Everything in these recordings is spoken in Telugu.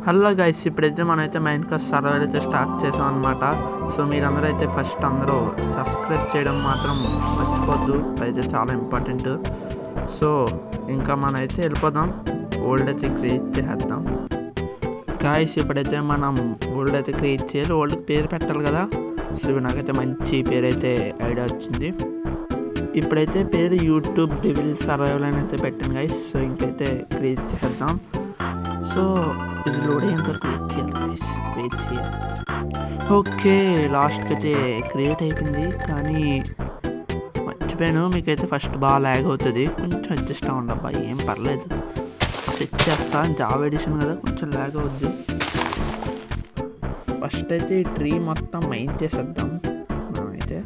హలో గైస్, ఇప్పుడైతే మనమైతే మైన్క్రాఫ్ట్ సర్వర్ అయితే స్టార్ట్ చేసాం అనమాట. సో మీరందరూ అయితే ఫస్ట్ అందరూ సబ్స్క్రైబ్ చేయడం మాత్రం మర్చిపోద్దు, అయితే చాలా ఇంపార్టెంట్. సో ఇంకా మనమైతే వెళ్ళిపోదాం, ఓల్డ్ అయితే క్రియేట్ చేద్దాం. గాయస్ ఇప్పుడైతే మనం ఓల్డ్ అయితే క్రియేట్ చేయాలి, ఓల్డ్కి పేరు పెట్టాలి కదా. సో నాకైతే మంచి పేరు అయితే ఐడియా వచ్చింది. ఇప్పుడైతే పేరు యూట్యూబ్ డెవిల్ సర్వైవల్ అని అయితే పెట్టాను గైస్. సో ఇంకైతే క్రియేట్ చేద్దాం. సో ఇది లోడ్ అయ్యేంత వెయిట్ చేయాలి గైస్, వెయిట్ చేయాలి. ఓకే, లాస్ట్కి అయితే క్రియేట్ అయిపోయింది, కానీ మర్చిపోయాను మీకైతే ఫస్ట్ బాగా ల్యాగ్ అవుతుంది, కొంచెం అడ్జస్ట్ అవ్వండి అబ్బా, ఏం పర్లేదు, సెట్ చేస్తా. జావా ఎడిషన్ కదా, కొంచెం ల్యాగ్ అవుద్ది. ఫస్ట్ అయితే ఈ ట్రీ మొత్తం మైన్ చేసేద్దాం మనమైతే.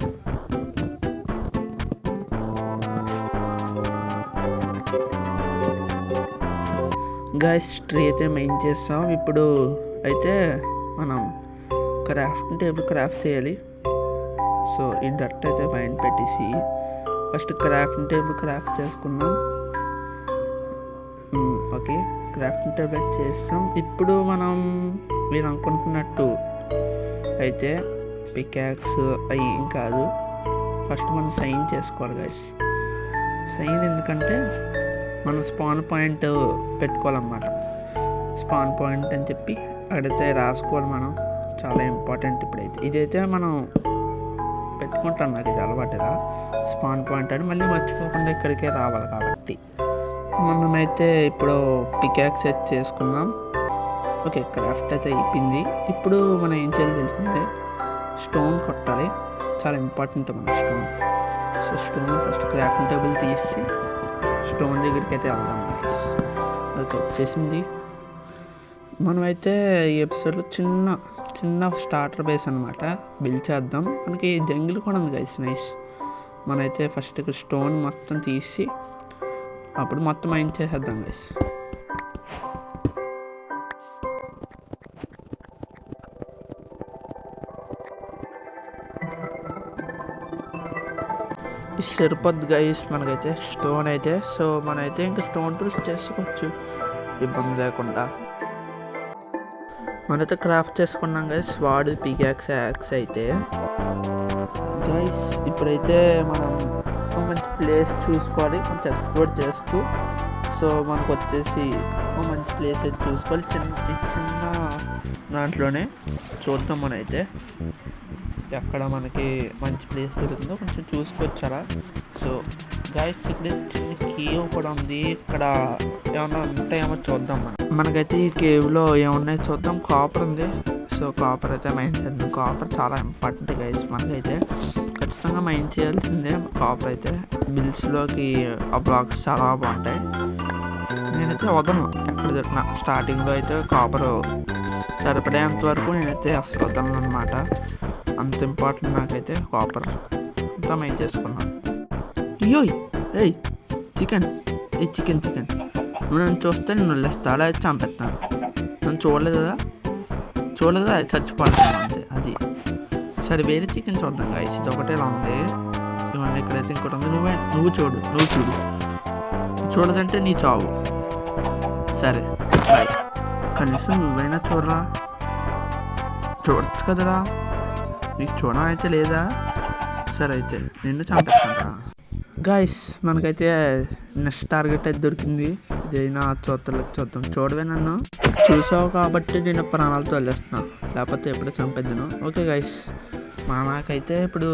గైస్ ట్రీ అయితే మైన్ చేస్తాం. ఇప్పుడు అయితే మనం క్రాఫ్టింగ్ టేబుల్ క్రాఫ్ట్ చేయాలి. సో ఈ డట్ అయితే మైన్ పెట్టేసి ఫస్ట్ క్రాఫ్టింగ్ టేబుల్ క్రాఫ్ట్ చేసుకుందాం. ఓకే, క్రాఫ్టింగ్ టేబుల్ చేస్తాం. ఇప్పుడు మనం మీరు అనుకుంటున్నట్టు అయితే పికాక్స్ అవి ఏం కాదు, ఫస్ట్ మనం సైన్ చేసుకోవాలి గైస్. సైన్ ఎందుకంటే మనం స్పాన్ పాయింట్ పెట్టుకోవాలన్నమాట. స్పాన్ పాయింట్ అని చెప్పి అక్కడైతే రాసుకోవాలి మనం, చాలా ఇంపార్టెంట్. ఇప్పుడైతే ఇదైతే మనం పెట్టుకుంటాం, నాకు ఇది అలవాటుగా స్పాన్ పాయింట్ అని, మళ్ళీ మర్చిపోకుండా ఇక్కడికే రావాలి కాబట్టి. మనమైతే ఇప్పుడు పికాక్స్ అయితే చేసుకుందాం. ఓకే, క్రాఫ్ట్ అయితే అయిపోయింది. ఇప్పుడు మనం ఏం చేయాలి తెలిసిందే, స్టోన్ కొట్టాలి, చాలా ఇంపార్టెంట్ మన stone. So stone first crafting table తీసి స్టోన్ దగ్గరికి అయితే వెళ్దాం గైస్. ఓకే, వచ్చేసింది. మనమైతే ఈ ఎపిసోడ్లో చిన్న చిన్న స్టార్టర్ బేస్ అనమాట బిల్డ్ చేద్దాం. మనకి జంగిల్ కూడా ఉంది గైస్, నైస్. మనమైతే ఫస్ట్ స్టోన్ మొత్తం తీసి అప్పుడు మొత్తం మైన్ చేసేద్దాం గైస్. సరిపోద్ది గైస్ మనకైతే స్టోన్ అయితే. సో మనమైతే ఇంకా స్టోన్ టూల్స్ చేసుకోవచ్చు ఇబ్బంది లేకుండా. మనైతే క్రాఫ్ట్ చేసుకున్నాం గైస్, వాడు పికాక్స్ యాక్స్ అయితే. గైస్ ఇప్పుడైతే మనం మంచి ప్లేస్ చూసుకోవాలి, కొంచెం ఎక్స్ప్లోర్ చేస్తూ. సో మనకు వచ్చేసి మంచి ప్లేస్ అయితే చూసుకోవాలి, చిన్న దాంట్లోనే చూద్దాం. మనైతే ఎక్కడ మనకి మంచి ప్లేస్ దొరుకుతుందో కొంచెం చూసుకొచ్చారా. సో గైస్ ఇక్కడ చిన్న కేవ్ కూడా ఉంది, ఇక్కడ ఏమన్నా ఉంటాయేమో చూద్దాం. మనకైతే ఈ కేవ్లో ఏమున్నాయో చూద్దాం. కాపర్ ఉంది, సో కాపర్ అయితే మైన్ చేద్దాం. కాపర్ చాలా ఇంపార్టెంట్ గైస్, మనకైతే ఖచ్చితంగా మైన్ చేయాల్సిందే కాపర్ అయితే. బిల్స్లోకి ఆ బ్లాక్స్ చాలా బాగుంటాయి. నేనైతే వదలను ఎక్కడ దొరికినా. స్టార్టింగ్లో అయితే కాపర్ సరిపడేంత వరకు నేనైతే అసలు వదలను అనమాట, అంత ఇంపార్టెంట్ నాకైతే కాపర్. అంతా మైన్ చేసుకున్నాను. అయ్యో ఏయ్ చికెన్, ఏ చికెన్ నువ్వు నన్ను చూస్తే నేను వదిలేస్తా, అలా అయితే చంపేస్తాను. నన్ను చూడలేదు కదా చచ్చిపోతాను అంతే. అది సరే, వేరే చికెన్ చూద్దాం గైస్. ఇది ఒకటే ఇలా ఉంది, ఇవన్నీ ఇక్కడైతే ఇంకోటి ఉంది. నువ్వు చూడు చూడదంటే నీ చావు. సరే బాయ్, కనీసం నువ్వైనా చూడరా, చూడచ్చు కదరా. నీకు చూడమైతే లేదా? సరే అయితే నిన్ను చంపేస్తాను గాయస్. మనకైతే నెక్స్ట్ టార్గెట్ అయితే దొరికింది. జైనా చూద్దాం. చూడవే, నన్ను చూసావు కాబట్టి నేను ప్రాణాలతో వెళ్ళేస్తున్నా, లేకపోతే ఎప్పుడు చంపేద్దాను. ఓకే గైస్, నాకైతే ఇప్పుడు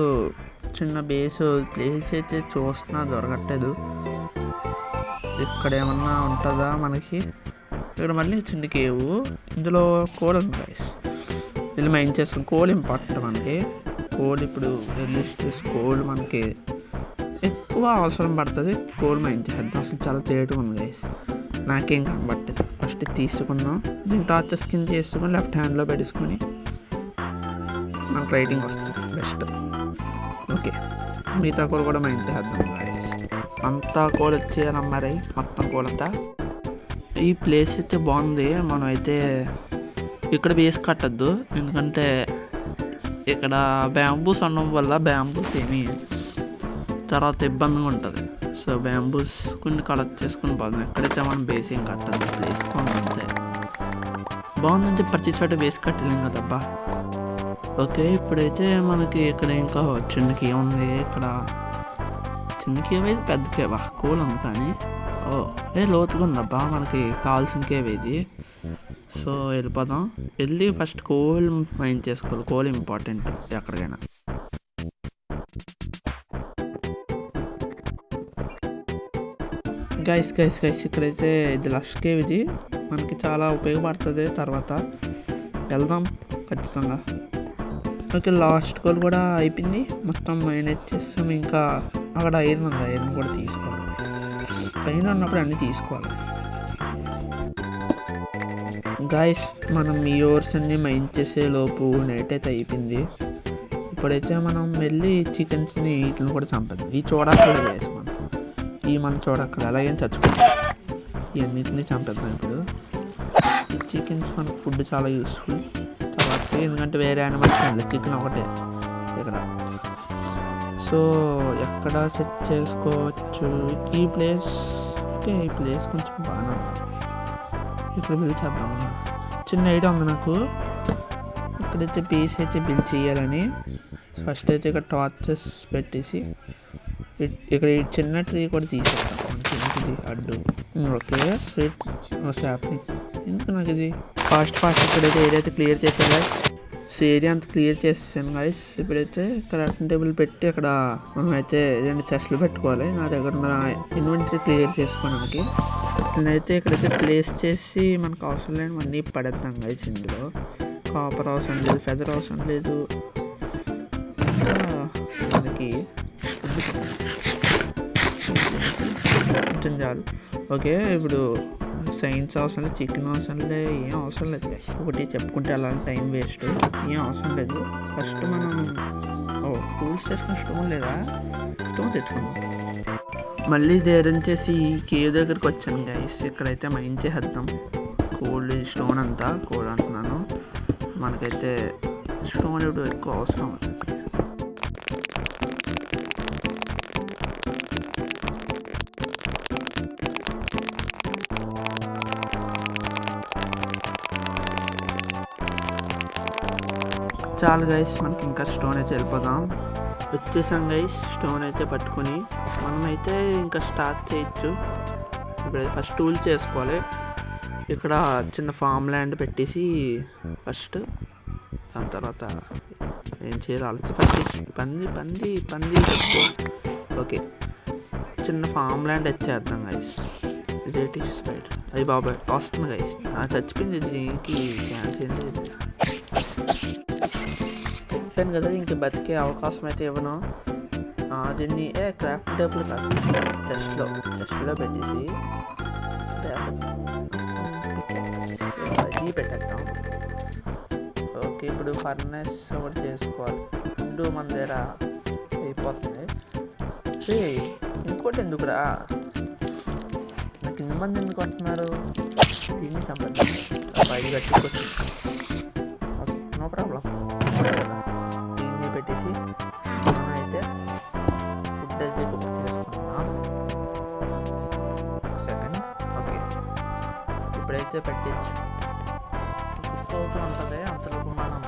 చిన్న ప్లేస్ అయితే చూస్తున్నా, దొరకట్లేదు. ఇక్కడ ఏమన్నా ఉంటుందా మనకి? ఇక్కడ మళ్ళీ చిన్న కేవు, ఇందులో కోల్ ఉంది గైస్. వీళ్ళు మైన్ చేసుకుని కోల్ ఇంపార్టెంట్ మనకి. కోల్ ఇప్పుడు కోల్ మనకి ఎక్కువ అవసరం పడుతుంది. కోల్ మైన్ చేద్దాం, అసలు చాలా తేటగా ఉంది గైస్, నాకేం కనబట్టలేదు. ఫస్ట్ తీసుకుందాం, దీన్ని టార్చ్ స్కిన్ చేసుకొని లెఫ్ట్ హ్యాండ్లో పెట్టేసుకొని మనకు రైటింగ్ వస్తుంది బెస్ట్. ఓకే, మిగతా కోల్ కూడా మైన్ చేద్దాం గైస్. అంతా కోల్ వచ్చేయాలమ్మారి, మొత్తం కోల్ అంతా. ఈ ప్లేస్ అయితే బాగుంది. మనం అయితే ఇక్కడ బేస్ కట్టద్దు, ఎందుకంటే ఇక్కడ బ్యాంబూస్ ఉండడం వల్ల బ్యాంబూస్ ఏమి తర్వాత ఇబ్బందిగా ఉంటుంది. సో బ్యాంబూస్ కొన్ని కలెక్ట్ చేసుకుని పోదాం. ఎక్కడైతే మనం బేస్ ఏం కట్టద్దు, ప్లేస్ బాగుంది. బాగుందంటే ప్రతి చోట వేసి కట్టలేం కదబ్బా. ఓకే, ఇప్పుడైతే మనకి ఇక్కడ ఇంకా చిన్న కేవ్ ఉంది. ఇక్కడ చిన్న కేవ్ అయితే పెద్ద కేవా, కూల్ ఉంది కానీ లోతుగా ఉందబ్బా. మనకి కావాల్సిన కేవ్ ఇది. సో వెళ్ళిపోదాం. వెళ్ళి ఫస్ట్ కోల్ మైన్ చేసుకోవాలి. కోల్ ఇంపార్టెంట్ ఎక్కడికైనా. గైస్ ఇక్కడైతే ఇది లస్ట్ కేవ్. ఇది మనకి చాలా ఉపయోగపడుతుంది. తర్వాత వెళ్దాం ఖచ్చితంగా. ఓకే, లాస్ట్ కోల్ కూడా అయిపోయింది. మొత్తం మైనేజ్ చేస్తాం. ఇంకా అక్కడ ఐరన్ ఉంది, ఐరన్ కూడా తీసుకోవాలి. పైన ఉన్నప్పుడు అన్నీ తీసుకోవాలి. గాయస్ మనం ఈ ఓవర్స్ అన్నీ మైన్ చేసే లోపు నైట్ అయితే అయిపోయింది. ఇప్పుడైతే మనం వెళ్ళి చికెన్స్ని వీటిని కూడా చంపేద్దాం. ఈ చూడక్కర్లేదు గాయస్, మనం చూడక్కర్లేదు, అలాగే చచ్చుకుంటాం. ఇవన్నిటిని చంపేద్దాం. ఇప్పుడు ఈ చికెన్స్ మనకు ఫుడ్ చాలా యూస్ఫుల్. తర్వాత ఎందుకంటే వేరే యానిమల్స్ ఉండలేదు, చికెన్ ఒకటే ఇక్కడ. సో ఎక్కడ సెట్ చేసుకోవచ్చు ఈ ప్లేస్? ఈ ప్లేస్ కొంచెం బాగానే ఉంది. ఇక్కడ బిల్ చేద్దాం. చిన్న ఐడియా ఉంది నాకు. ఇక్కడైతే బేస్ అయితే బిల్ చేయాలని ఫస్ట్ అయితే ఇక్కడ టార్చెస్ పెట్టేసి ఇక్కడ ఈ చిన్న ట్రీ కూడా తీసేస్తాం. చిన్నది అడ్డు. Okay, sweet sapling. ఎందుకు నాకు ఇది ఫాస్ట్ ఇక్కడైతే ఏరియా అయితే క్లియర్ చేసాను. సో ఏరియా అంతా క్లియర్ చేసాను గైస్. ఇప్పుడైతే క్రాఫ్టింగ్ టేబుల్ పెట్టి అక్కడ మనం అయితే 2 చెస్ట్లు పెట్టుకోవాలి. నా దగ్గర ఉన్న ఇన్వెంటరీ క్లియర్ చేసుకోవడానికి నేనైతే ఇక్కడైతే ప్లేస్ చేసి మనకు అవసరం లేనివన్నీ పడేద్దాం గైస్. ఇందులో కాపర్ అవసరం లేదు, ఫెదర్ అవసరం లేదు, మనకి కొంచెం చాలు. ఓకే, ఇప్పుడు సైన్స్ అవసరం లేదు, చికెన్ అవసరం లేదు, ఏం అవసరం లేదు గైస్. ఒకటి చెప్పుకుంటే అలాంటి టైం వేస్ట్, ఏం అవసరం లేదు. ఫస్ట్ మనం టూల్స్ చేసుకుని స్టోన్ లేదా స్టోన్ తెచ్చుకుందాం. మళ్ళీ ధైర్యం చేసి కేవ్ దగ్గరికి వచ్చాను గైస్. ఇక్కడైతే మైన్ చేద్దాం. కోల్డ్ స్టోన్ అంతా కోల్డ్ అంటున్నాను. మనకైతే స్టోన్ ఇప్పుడు ఎక్కువ అవసరం అవుతుంది. చాలు గైస్, మనకి ఇంకా స్టోన్ అయితే వెళ్ళిపోదాం. వచ్చేసాం గైస్. స్టోన్ అయితే పట్టుకొని మనమైతే ఇంకా స్టార్ట్ చేయొచ్చు. ఇప్పుడైతే ఫస్ట్ టూల్ చేసుకోవాలి. ఇక్కడ చిన్న ఫామ్ ల్యాండ్ పెట్టేసి ఫస్ట్ దాని తర్వాత ఏం చేయాలి ఆలోచన. ఫస్ట్ పంది పెట్టుకో. ఓకే, చిన్న ఫామ్ ల్యాండ్ వచ్చేద్దాం గైస్. ఇదేంటి స్పైడ్? అది బాబాయ్ వస్తుంది గైస్. చచ్చిపోయింది. దీనికి క్యాన్సర్ ఏంటి చెప్పాను కదా, ఇంక బతికే అవకాశం అయితే ఇవ్వను. దీన్ని క్రాఫ్ట్ టేబుల్ చెస్ట్లో పెట్టేసి ఇది పెట్టేద్దాం. ఓకే, ఇప్పుడు ఫర్నెస్ ఒకటి చేసుకోవాలి. ఫుడ్ మన దగ్గర అయిపోతుంది. ఇంకోటి ఎందుకురా, నాకు ఇన్ని మంది ఎందుకు వస్తున్నారు? దీన్ని సంపాదించి పైకి కట్టుకోవచ్చు. Okay, no problem. దీన్ని పెట్టేసి మనం అయితే ఫుడ్ అయితే కుక్ చేసుకుందాం. సెకండ్. ఓకే, ఇప్పుడైతే పెట్టచ్చు కుక్ అవుతూ ఉంటుంది. అంతలోపు మనం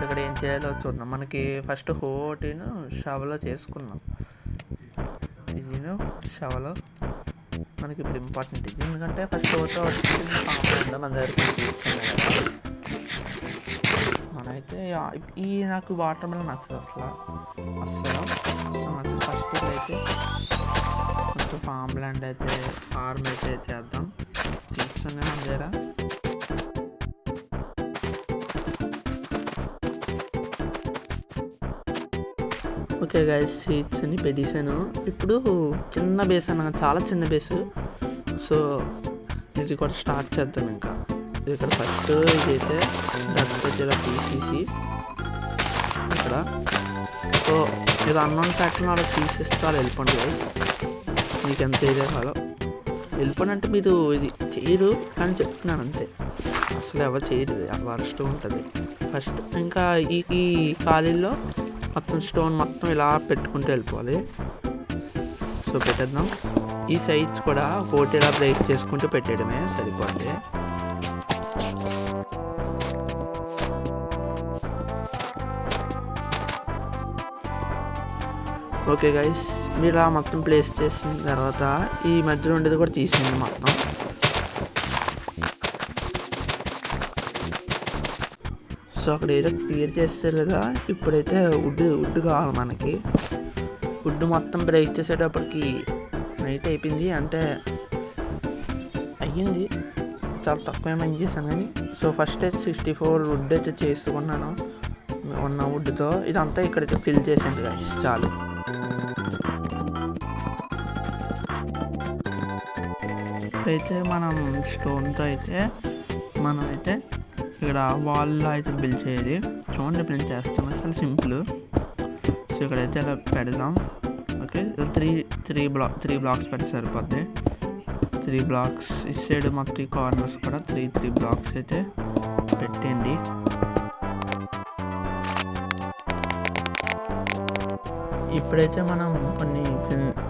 ఇక్కడ ఏం చేయాలో చూద్దాం. మనకి ఫస్ట్ హోటీను షవలో చేసుకున్నాం. ఇదిను షవలో మనకి ఇప్పుడు ఇంపార్టెంట్ ఇది, ఎందుకంటే ఫస్ట్ హోటో వచ్చింది మన దగ్గర తీసుకున్నాం కదా. మనైతే ఈ నాకు వాటర్ మిలన్ నచ్చదు అసలు. ఫస్ట్ అయితే కొంచెం ఫామ్ ల్యాండ్ అయితే ఫార్మ్ అయితే చేద్దాం. తీసుకునే మన దగ్గర ఓకే గైస్, సీడ్స్ అని పెట్టేసాను. ఇప్పుడు చిన్న బేస్ అన్న, చాలా చిన్న బేసు. సో ఇది కూడా స్టార్ట్ చేద్దాం. ఇంకా ఇక్కడ ఫస్ట్ ఇదైతే డస్ట్ ఇలా తీసేసి ఇక్కడ సో ఇది అన్నోన్ ప్యాటర్న్ అలా తీసేస్తే అలా వెళ్ళిపోండి గైస్. మీకు ఎంత ఏరియా కావాలో వెళ్ళిపోండి. అంటే మీరు ఇది చేయరు కానీ చెప్తున్నాను అంతే, అసలు ఎవరు చేయరు, వరస్ట్ ఉంటుంది. ఫస్ట్ ఇంకా ఈ ఖాళీల్లో మొత్తం స్టోన్ మొత్తం ఇలా పెట్టుకుంటూ వెళ్ళిపోవాలి. సో పెట్టేద్దాం. ఈ సైడ్స్ కూడా ఒకటి ఇలా బ్రేక్ చేసుకుంటూ పెట్టేయడమే సరిపోద్ది. ఓకే గైస్, మీరు ఇలా మొత్తం ప్లేస్ చేసిన తర్వాత ఈ మధ్యలో ఉండేది కూడా తీసేయండి మొత్తం. సో అక్కడ ఏదో క్లియర్ చేస్తారు కదా. ఇప్పుడైతే వుడ్ కావాలి మనకి. వుడ్ మొత్తం బ్రేక్ చేసేటప్పటికి నైట్ అయిపోయింది, అంటే అయ్యింది. చాలా తక్కువ ఏమైనా చేశాను కానీ. సో ఫస్ట్ అయితే 64 వుడ్ అయితే చేసుకున్నాను ఉన్న వుడ్తో. ఇదంతా ఇక్కడైతే ఫిల్ చేసింది గైస్, చాలు. ఇప్పుడైతే మనం స్టోన్తో అయితే మనమైతే ఇక్కడ వాల్లో అయితే బిల్డ్ చేయాలి. చూడండి ఇప్పుడు నేను చేస్తాను, చాలా సింపుల్. సో ఇక్కడైతే ఇలా పెడదాం. ఓకే, త్రీ బ్లాక్స్ పెడితే సరిపోద్ది. 3 బ్లాక్స్ ఈ సైడ్ మొత్తం కార్నర్స్ కూడా 3 బ్లాక్స్ అయితే పెట్టండి. ఇప్పుడైతే మనం కొన్ని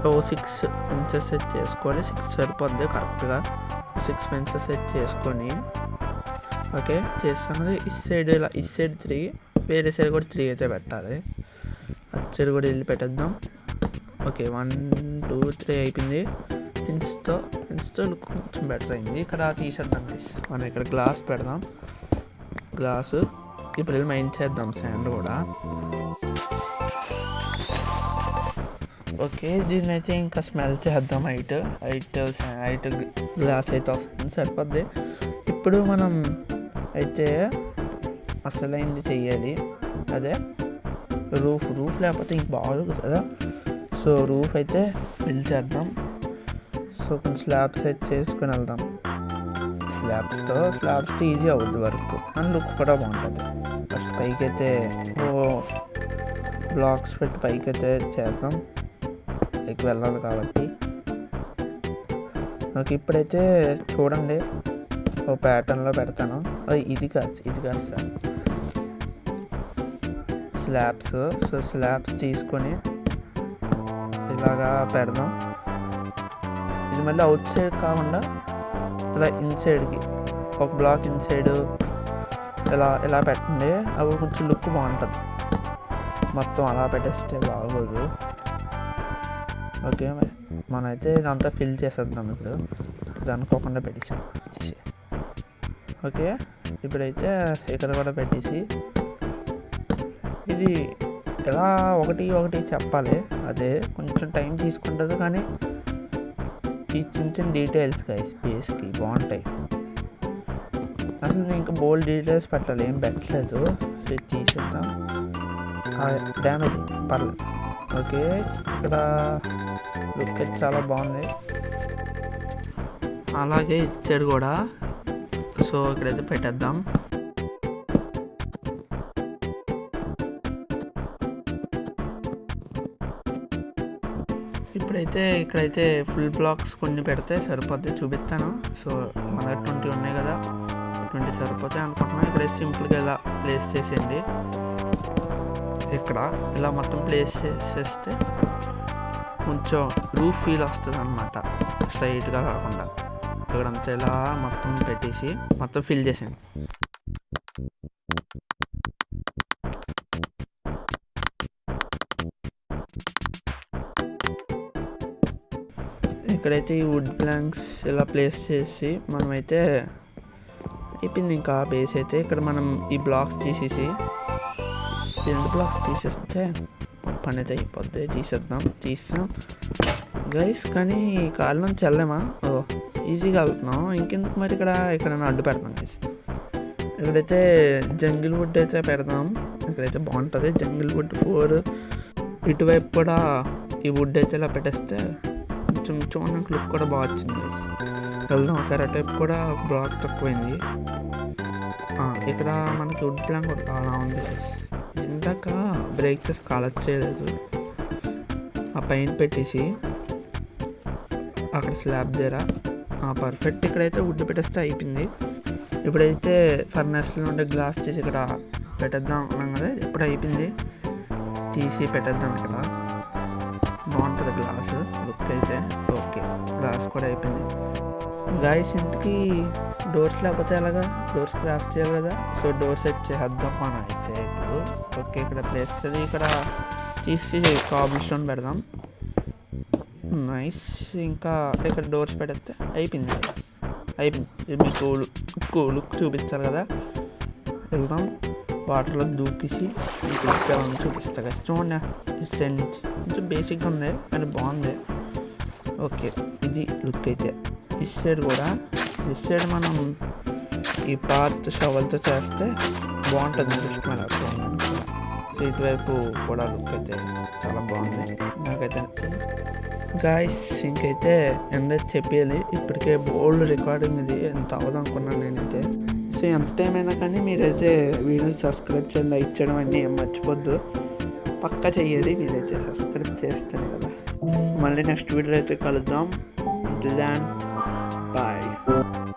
6 ఫెన్సెస్ సెట్ చేసుకోవాలి. 6 సరిపోద్ది కరెక్ట్గా. 6 ఫెన్సెస్ సెట్ చేసుకొని ఓకే చేస్తాను. ఈ సైడ్ 3, వేరే సైడ్ కూడా 3 అయితే పెట్టాలి. అటు సైడ్ కూడా వెళ్ళి పెట్టేద్దాం. ఓకే 1 2 3 అయిపోయింది. ఫెన్స్తో లుక్ కొంచెం బెటర్ అయింది. ఇక్కడ తీసేద్దాం గైస్. మనం ఇక్కడ గ్లాస్ పెడదాం. గ్లాసు ఇప్పుడు వెళ్ళి మైన్ చేద్దాం శాండ్ కూడా. ఓకే, దీన్ని అయితే ఇంకా స్మెల్ చేద్దాం. హైట్ గ్లాస్ అయితే వస్తుంది, సరిపోద్ది. ఇప్పుడు మనం అయితే అసలైంది చెయ్యాలి, అదే రూఫ్ లేకపోతే ఇంక బాగోదు కదా. సో రూఫ్ అయితే బిల్డ్ చేద్దాం. సో కొంచెం స్లాబ్స్ అయితే చేసుకుని వెళ్దాం. స్లాబ్స్తో ఈజీ అవుద్ది వర్క్, అండ్ లుక్ కూడా బాగుంటుంది. ఫస్ట్ పైకి అయితే బ్లాక్స్ పెట్టి పైకి అయితే చేద్దాం, పైకి వెళ్ళాలి కాబట్టి. నాకు ఇప్పుడైతే చూడండి ఓ ప్యాటర్న్లో పెడతాను. ఇది కాదు సార్, స్లాబ్స్. సో స్లాబ్స్ తీసుకొని ఇలాగా పెడదాం. ఇది మళ్ళీ అవుట్ సైడ్ కాకుండా ఇలా ఇన్సైడ్కి ఒక బ్లాక్ ఇన్సైడ్ ఇలా పెట్టండి. అప్పుడు కొంచెం లుక్ బాగుంటుంది. మొత్తం అలా పెట్టేస్తే బాగోదు. ఓకే, మనమైతే ఇదంతా ఫిల్ చేసేద్దాం. ఇప్పుడు అనుకోకుండా పెట్టేసాం. ఓకే, ఇప్పుడైతే ఇక్కడ కూడా పెట్టేసి ఇది ఎలా ఒకటి చెప్పాలి. అదే కొంచెం టైం తీసుకుంటుంది కానీ ఈ చిన్న డీటెయిల్స్ గైస్ బేస్కి బాగుంటాయి. అసలు నేను ఇంకా బోల్డ్ డీటెయిల్స్ పెట్టాలి, ఏం పెట్టలేదు. సో ఇది తీసేద్దాం. డ్యామేజ్ పర్లేదు. ఓకే, ఇక్కడ లుక్ అయితే చాలా బాగుంది. అలాగే ఇచ్చాడు కూడా. సో ఇక్కడైతే పెట్టేద్దాం. ఇక్కడైతే ఫుల్ బ్లాక్స్ కొన్ని పెడితే సరిపోద్ది, చూపిస్తాను. సో మన 20 ఉన్నాయి కదా, 20 సరిపోతాయి అనుకుంటున్నాను. ఇక్కడైతే సింపుల్గా ఇలా ప్లేస్ చేసేయండి. ఇక్కడ ఇలా మొత్తం ప్లేస్ చేసేస్తే కొంచెం రూఫ్ ఫీల్ వస్తుంది అన్నమాట, స్ట్రైట్గా కాకుండా. ఇక్కడంతా ఇలా మొత్తం పెట్టేసి మొత్తం ఫిల్ చేసేయండి. ఇక్కడైతే ఈ వుడ్ ప్లాంక్స్ ఇలా ప్లేస్ చేసి మనమైతే అయిపోయింది ఇంకా బేస్ అయితే. ఇక్కడ మనం ఈ బ్లాక్స్ తీసేసి 2 బ్లాక్స్ తీసేస్తే పని అయితే అయిపోద్ది. తీస్తాం గైస్. కానీ కాళ్ళ నుంచి వెళ్ళామా? ఈజీగా వెళ్తున్నాం. ఇంకెందుకు మరి ఇక్కడ అడ్డు పెడతాం గైస్. ఇక్కడైతే జంగిల్ వుడ్ అయితే పెడదాం. ఇక్కడైతే బాగుంటుంది జంగిల్ వుడ్ 4. ఇటువైపు కూడా ఈ వుడ్ అయితే ఇలా పెట్టేస్తే కొంచెం చూడడానికి లుక్ కూడా బాగా వచ్చింది. వెళ్దాం ఒకసారి. అటువైపు కూడా బ్లాక్ తక్కువైంది. ఇక్కడ మనకి వుడ్ ప్లాంక్ కూడా చాలా ఉంది. ఇందాక బ్రేక్ చేసి కలర్ చేయలేదు. ఆ పైన పెట్టేసి అక్కడ స్లాబ్ దగ్గర పర్ఫెక్ట్. ఇక్కడైతే వుడ్ పెట్టేస్తే అయిపోయింది. ఇప్పుడైతే ఫర్నెస్లో ఉండే గ్లాస్ తీసి ఇక్కడ పెట్టేద్దాం అన్నాం కదా, ఇప్పుడు అయిపోయింది. తీసి పెట్టేద్దాం. ఇక్కడ బాగుంటుంది గ్లాస్ లుక్ అయితే. ఓకే, గ్లాస్ కూడా అయిపోయింది గాయస్. ఇంటికి డోర్స్ లేకపోతే ఎలాగా? డోర్స్ క్రాఫ్ట్ చేయాలి కదా. సో డోర్స్ సెట్ చేద్దాం మనం అయితే ఇప్పుడు. ఓకే, ఇక్కడ ప్లేస్ ఇక్కడ తీసి కాబుల్ స్టోన్ పెడదాం. నైస్. ఇంకా ఇక్కడ డోర్స్ పెడితే అయిపోయింది. మీకు లుక్ చూపిస్తారు కదా, వెళ్దాం. వాటర్లో దూకేసి మీకు చూపిస్తా కదా. చూడండి, కొంచెం బేసిక్గా ఉంది కానీ బాగుంది. ఓకే, ఇది లుక్ అయితే. ఈ సైడ్ మనం ఈ పార్ట్ షవల్తో చేస్తే బాగుంటుంది. సో ఇటువైపు కూడా లుక్ అయితే చాలా బాగుంది నాకైతే. గాయస్, ఇంకైతే ఎంత చెప్పేయాలి, ఇప్పటికే బోల్డ్ రికార్డింగ్ ఇది, ఎంత అవ్వదనుకున్నాను నేనైతే. సో ఎంత టైం అయినా కానీ మీరైతే వీడియో సబ్స్క్రైబ్ చేయండి, లైక్ చేయడం అన్నీ ఏం మర్చిపోద్దు. పక్కా చెయ్యాలి, మీరైతే సబ్స్క్రైబ్ చేస్తేనే కదా. మళ్ళీ నెక్స్ట్ వీడియోలో అయితే కలుద్దాం. Until then, bye.